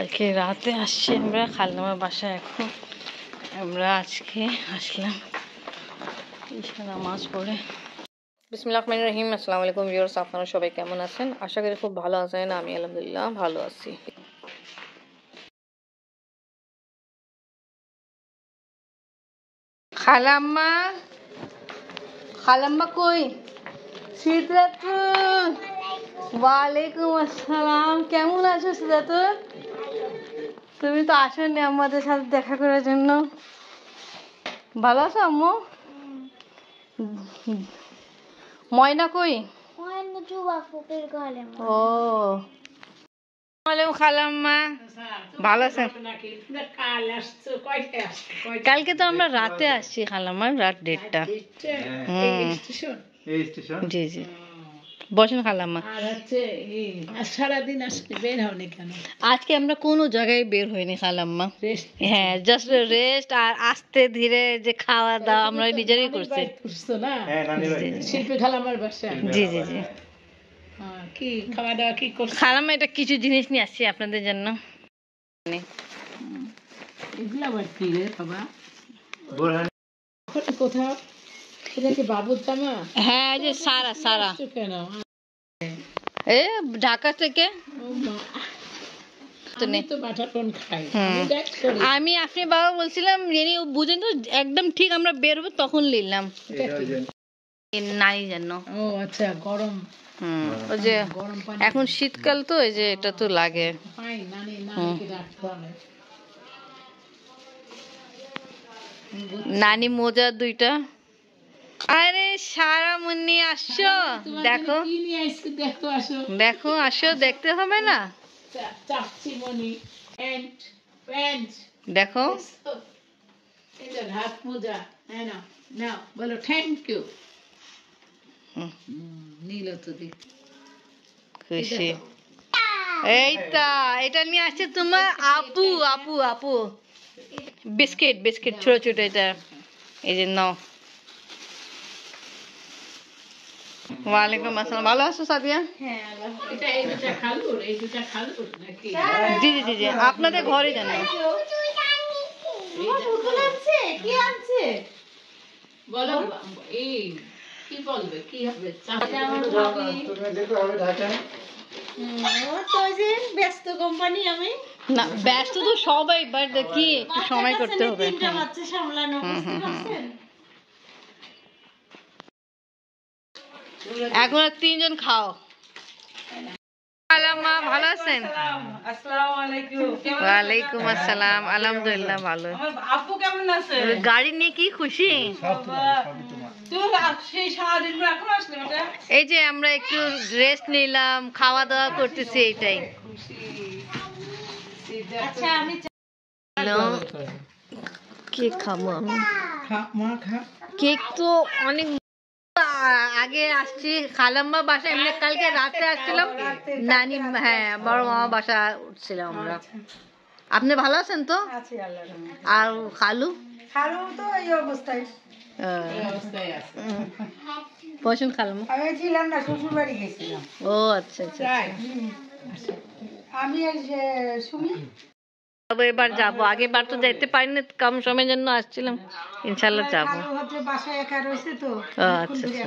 কালকে রাতে আসছি আমরা খালাম্মার বাসায়। এখন আমরা আজকে আসলাম ঈশা নামাজ পড়ে। বিসমিল্লাহির রহমানির রহিম। আসসালামু আলাইকুম ভিউয়ার্স, আপনারা সবাই কেমন আছেন? আশা করি খুব ভালো আছেন। আমি আলহামদুলিল্লাহ ভালো আছি। খালাম্মা, খালাম্মা কই? সিদ্ধাতুল, ওয়ালাইকুম আসসালাম। কেমন আছো সিদ্ধাতুল? তুমি তো আসোনি আমাদের সাথে দেখা করার জন্য। ভালো আছো আম্মু? ময়না কই? ও খালাম্মা ভালো আছেন? কালকে তো আমরা রাতে আসছি খালাম্মা, রাত 1:30। জি জি, বসেন খালাম্মা। সারাদিন আসলে বের হওনি কেন? আজকে আমরা কোনো জায়গায় বের হইনি খালাম্মা। হ্যাঁ, জাস্ট রেস্ট আর আস্তে ধীরে যে খাওয়া দাওয়া আমরা নিজেরাই করছি। শিল্পী খালাম্মার বাসা। জি জি জি। কি খাওয়া দাওয়া কি করছো? খালাম্মা এটা কিছু জিনিস নিয়ে আসছি আপনাদের জন্য। এগুলো আবার কি রে বাবা? কোথাও এটা কি বাবুর জামা? হ্যাঁ, এই যে সারা সারা কেন এ ঢাকা থেকে। আমি আপনি বাবা বলছিলাম বুঝেন তো একদম ঠিক আমরা বের হবো তখন নিলাম নাই যেন। ও আচ্ছা, গরম। ওই যে এখন শীতকাল তো এই যে এটা তো লাগে। নানি মোজা 2টা। আরে সারা মুন্নি আসছো? দেখো দেখো, আসো, দেখতে হবে না? দেখো হাত মোজা বলো থ্যাংক ইউ। নীল তো খুশি। এইটা এটা নিয়ে আসছে তোমার আপু। আপু আপু বিস্কিট বিস্কিট ছোট ছোট, এটা এই যে নাও। ওয়ালাইকুম আসসালাম। ভালো আছো সাদিয়া? জি জি জি জি, আপনাদের ঘরে জানো। বলো কি বলবে, কি হবে? ব্যস্ত কোম্পানি। আমি না ব্যস্ত তো সবাই, বাট কি একটু সময় করতে হবে। এখন 3জন খাও। মা ভালো আছেন? ওয়ালাইকুম আসসালাম। আলহামদুলিল্লাহ ভালো। আপু কেমন আছে? গাড়ি নিয়ে কি খুশি। এই যে আমরা একটু রেস্ট নিলাম, খাওয়া দাওয়া করতেছি, এইটাই। কেক খাবো আমি। কেক তো অনেক আগে আসছি খালাম্মা বাসা, এমনি কালকে রাতে আসছিলাম নানি, হ্যাঁ বড় মামা বাসা উঠছিলাম আমরা। আপনি ভালো আছেন তো? আর খালু? খালু তো এই অবস্থায়। বসুন খালাম্মা। আমি ছিলাম না, শ্বশুর বাড়ি গেছিলাম। ও আচ্ছা আচ্ছা। আমি সুমি এবার যাবো, আগের বার তো যেতে পারিনি, কম সময়ের জন্য আসছিলাম। ইনশাল্লাহ যাবো। বাসায় একা রয়েছে তো। আচ্ছা আচ্ছা।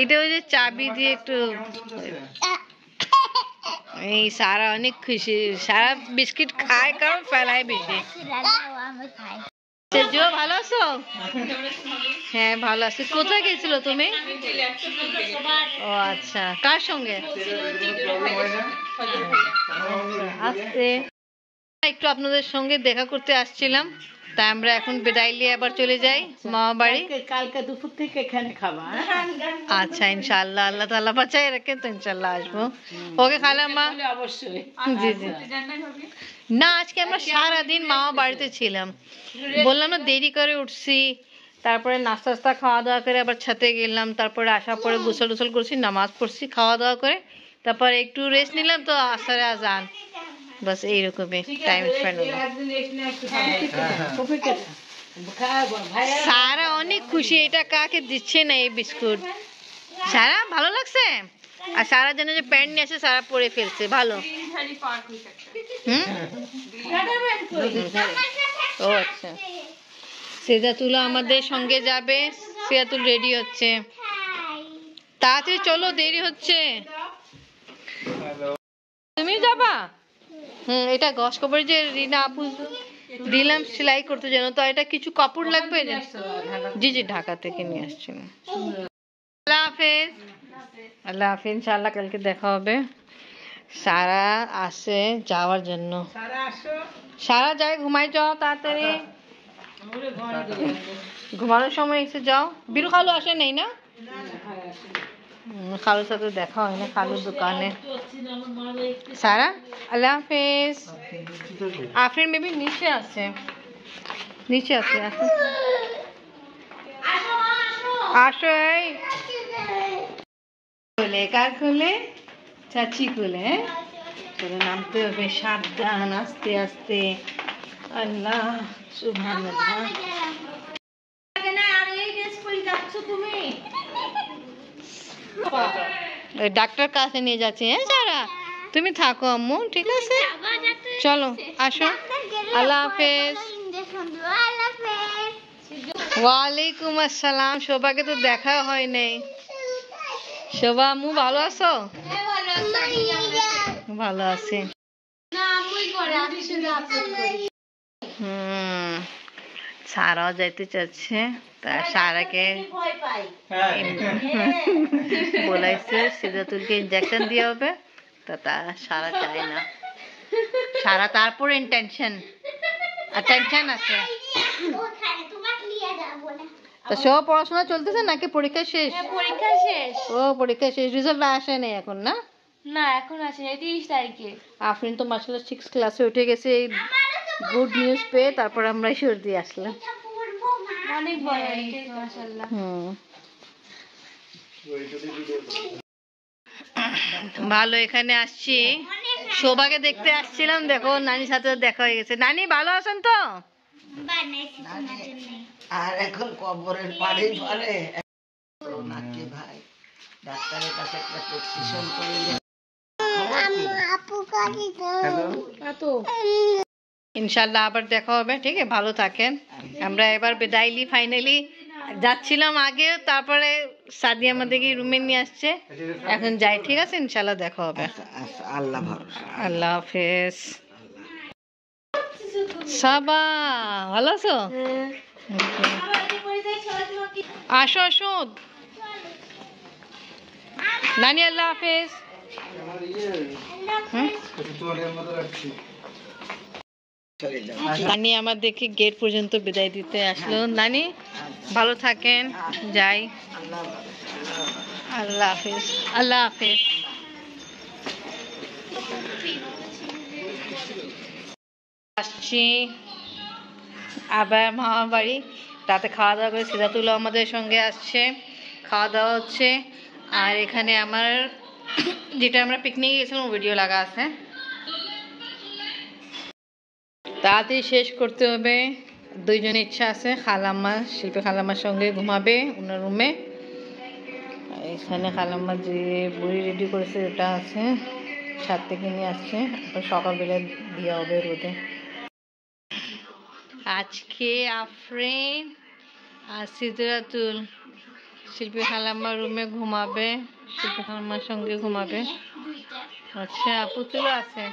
এটা ওই যে চাবি দিয়ে একটু। এই সারা অনেক খুশি, সারা বিস্কিট খায় কারণ ফেলায় বেশি। ভালো আছো? হ্যাঁ ভালো আছি। কোথায় গেছিল তুমি? ও আচ্ছা, কার সঙ্গে? আজকে একটু আপনাদের সঙ্গে দেখা করতে আসছিলাম, তাই আমরা এখন বিদায় নিয়ে আবার চলে যাই মামা বাড়ি। কালকে দুপুর থেকে এখানে খাবা। আচ্ছা ইনশাআল্লাহ, আল্লাহ তাআলা বাঁচায় রাখেন তো ইনশাআল্লাহ আসবো। ওকে খালাম্মা। অবশ্যই। জি জি। না আজকে আমরা সারাদিন মামা বাড়িতে ছিলাম, বললাম না দেরি করে উঠছি, তারপরে নাস্তা খাওয়া দাওয়া করে আবার ছাদে গেলাম, তারপরে আসার পরে গোসল টোসল করছি, নামাজ পড়ছি, খাওয়া দাওয়া করে তারপরে একটু রেস্ট নিলাম, তো আসরে আজান, বাস এইরকমই টাইম স্পেন্ড হলো। সারা অনেক খুশি। এটা কাকে দিচ্ছে না এই বিস্কুট? সারা ভালো লাগছে? আর সারার জন্য যে প্যান্ট নিয়ে আসে সারা পরে ফেলছে ভালো। হুম ও আচ্ছা, সিজাতুল আমাদের সঙ্গে যাবে। সিজাতুল রেডি হচ্ছে, তাড়াতাড়ি চলো, দেরি হচ্ছে। তুমি যাবা? এটা গস কাপড় যে রিনা আপু দিলাম সেলাই করতে, জানো তো এটা কিছু কাপড় লাগবে। জি জি, ঢাকা থেকে নিয়ে আসছি। আল্লাহ হাফেজ। আল্লাহ হাফেজ, ইনশাআল্লাহ কালকে দেখা হবে। সারা আসে যাওয়ার জন্য। সারা যায়, ঘুমাই যাও তাড়াতাড়ি, ঘুমানোর সময় এসে যাও। বিরু খালু আসে নেই না? খালুর সাথে দেখা হয় না, খালুর দোকানে। সারা আল্লাহ হাফেজ। আফরিন বেবি নিচে আছে, নিচে আছে। আসো, এই খুলে, কার খুলে? চাচি খুলে। চলে নামতে হবে, সাবধান, আস্তে আস্তে। আল্লাহ সুবহানাল্লাহ। ডাক্তার কাছে নিয়ে যাচ্ছে। হ্যাঁ সারা, তুমি থাকো আম্মু, ঠিক আছে? চলো আসো। আল্লাহ হাফেজ। ওয়ালাইকুম আসসালাম। শোভাকে তো দেখা হয় নাই। শোভা আম্মু ভালো আছো? ভালো আছি। সারাও যাইতে চাচ্ছে, তা সারাকে বলাইছে সিজাতুলকে ইনজেকশন দিয়ে হবে, তা সারা চায় না। সারা তারপরে টেনশন আছে। তো সব পড়াশোনা চলতেছে নাকি পরীক্ষা শেষ? পরীক্ষা শেষ। ও পরীক্ষা শেষ, রেজাল্ট আসে নাই এখন না? না এখন আসে 30 তারিখে। আফরিন তো মাশাআল্লাহ 6 ক্লাসে উঠে গেছে, এই গুড নিউজ পেয়ে তারপর আমরা সর্দি আসলাম। অনেক বড় হয়েছে মাশাআল্লাহ। ভালো, এখানে আসছি, শোভাকে দেখতে আসছিলাম, দেখো নানির সাথে দেখা হয়ে গেছে। নানি ভালো আছেন তো? আর এখন কবরের পাড়ে পারে নাকি ভাই ডাক্তারের কাছে একটা প্রেসক্রিপশন করে ইনশাল্লাহ আবার দেখা হবে, ঠিক আছে? ভালো থাকেন। আমরা এবার বিদায়লি ফাইনালি যাচ্ছিলাম আগে, তারপরে সাদিয়া আমাদেরকে রুমে নিয়ে আসছে, এখন যাই, ঠিক আছে? ইনশাল্লাহ দেখা হবে। আল্লাহ ভরসা। আল্লাহ হাফেজ। সাবা ভালো আছো? আসো আসো নানি, আল্লাহ হাফেজ। নানি আমাদেরকে গেট পর্যন্ত বিদায় দিতে আসলো। নানি ভালো থাকেন, যাই। আল্লাহ হাফেজ। আল্লাহ হাফেজ। আসছি আবার মামার বাড়ি, রাতে খাওয়া দাওয়া করে সিজাতুল আমাদের সঙ্গে আসছে, খাওয়া দাওয়া হচ্ছে। আর এখানে আমার যেটা আমরা পিকনিকে গেছিলাম ভিডিও লাগা আছে। তাড়াতাড়ি শেষ করতে হবে, দুইজনের ইচ্ছা আছে। খালাম্মা, শিল্পী খালাম্মার সঙ্গে ঘুমাবে ওনার রুমে। এখানে খালাম্মা যে বুড়ি রেডি করেছে ওটা আছে, ছাদ থেকে নিয়ে আসছে, সকালবেলা দিয়ে হবে রোদে। আজকে আফরিন আর সিদরাতুল শিল্পী খালাম্মার রুমে ঘুমাবে, শিল্পী খালাম্মার সঙ্গে ঘুমাবে। আচ্ছা পুতুল আছে,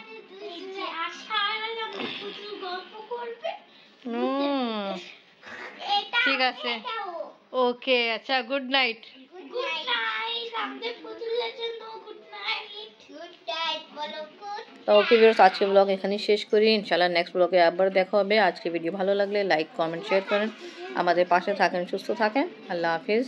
ঠিক আছে, ওকে, আচ্ছা গুড নাইট। তো ওকে ভিউয়ার্স, আজকে ব্লগ এখানেই শেষ করি। ইনশাআল্লাহ নেক্সট ব্লগে আবার দেখা হবে। আজকে ভিডিও ভালো লাগলে লাইক কমেন্ট শেয়ার করেন, আমাদের পাশে থাকেন, সুস্থ থাকেন। আল্লাহ হাফিজ।